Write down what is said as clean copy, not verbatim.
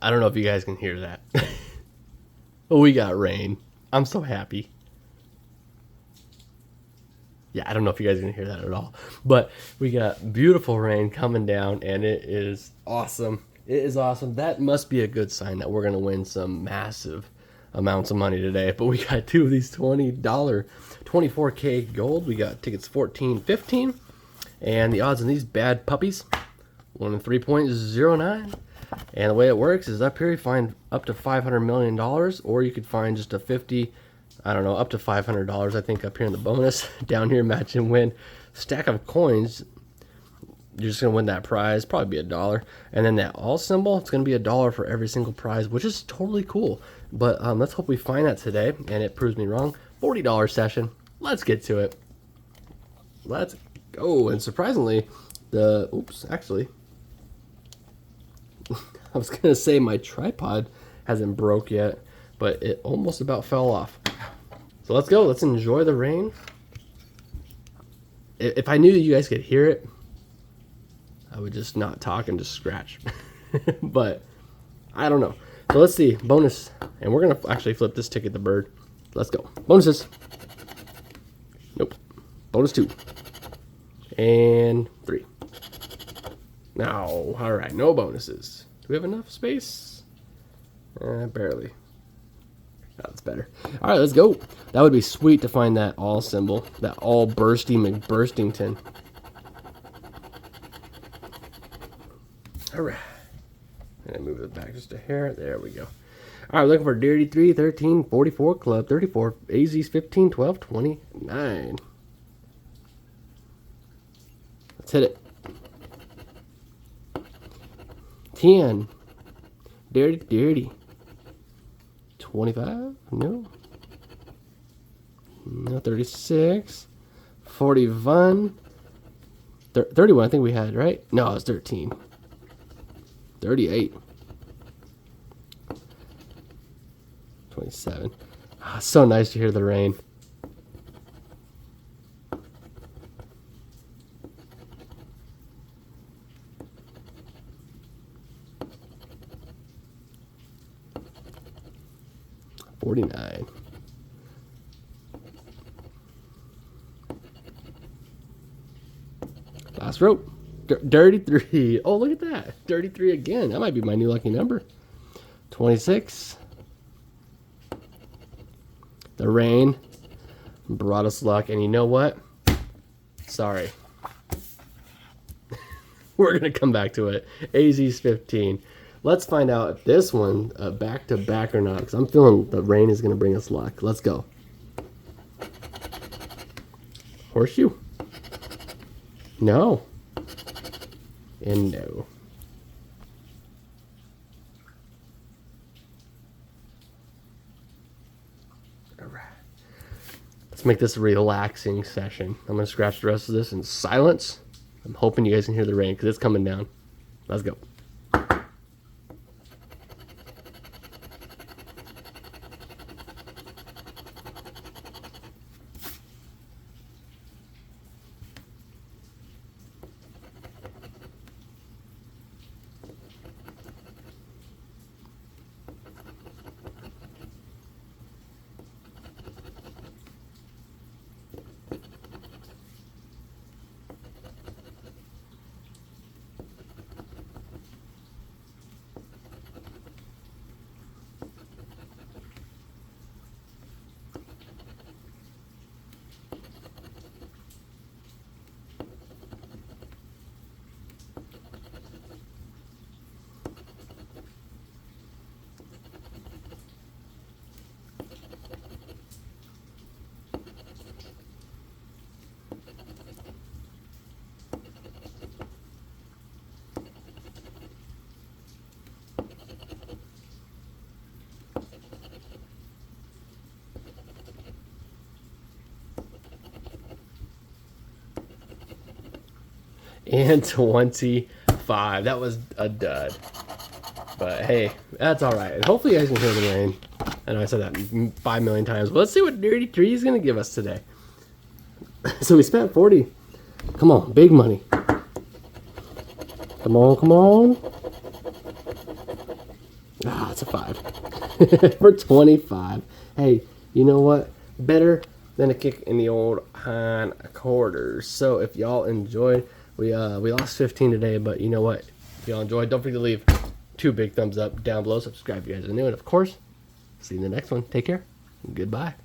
I don't know if you guys can hear that. But we got rain. I'm so happy. Yeah, I don't know if you guys can hear that at all. But we got beautiful rain coming down, and it is awesome. It is awesome. That must be a good sign that we're going to win some massive amounts of money today. But we got two of these $20, 24K gold. We got tickets 14, 15. And the odds on these bad puppies, 1 in 3.09. And the way it works is up here you find up to $500 million, or you could find just a 50, I don't know, up to $500, I think, up here in the bonus. Down here, match and win. Stack of coins, you're just going to win that prize, probably be $1. And then that all symbol, it's going to be $1 for every single prize, which is totally cool. But let's hope we find that today, and it proves me wrong. $40 session. Let's get to it. Let's go. And surprisingly, actually, I was going to say my tripod hasn't broke yet, but it almost about fell off. So let's go. Let's enjoy the rain. If I knew that you guys could hear it, I would just not talk and just scratch. But I don't know. So let's see. Bonus. And we're going to actually flip this ticket the bird. Let's go. Bonuses. Nope. Bonus 2. And 3. No. All right. No bonuses. Do we have enough space? Barely. That's better. All right, let's go. That would be sweet to find that all symbol. That all bursty McBurstington. All right. And move it back just a hair. There we go. All right, looking for Dirty 3, 13, 44, Club 34, AZ's 15, 12, 29. Let's hit it. 10. Dirty. 25? No. No, 36. 41. 31, I think we had, right? No, it was 13. 38. 27. Oh, so nice to hear the rain. $49. Last row. Dirty 3. Oh, look at that. Dirty 3 again. That might be my new lucky number. 26. The rain brought us luck. And you know what? Sorry. We're going to come back to it. AZ's 15. Let's find out if this one back-to-back or not, because I'm feeling the rain is going to bring us luck. Let's go. Horseshoe. No. And no. All right. Let's make this a relaxing session. I'm going to scratch the rest of this in silence. I'm hoping you guys can hear the rain because it's coming down. Let's go. And 25. That was a dud. But hey, that's all right. And hopefully you guys can hear the rain. I know I said that 5 million times. But let's see what Dirty 3 is going to give us today. So we spent 40. Come on, big money. Come on. Ah, it's a 5 for 25. Hey, you know what? Better than a kick in the old hind quarters. So if y'all enjoyed, we lost 15 today, but you know what? If y'all enjoyed, don't forget to leave 2 big thumbs up down below. Subscribe if you guys are new, and of course, see you in the next one. Take care. Goodbye.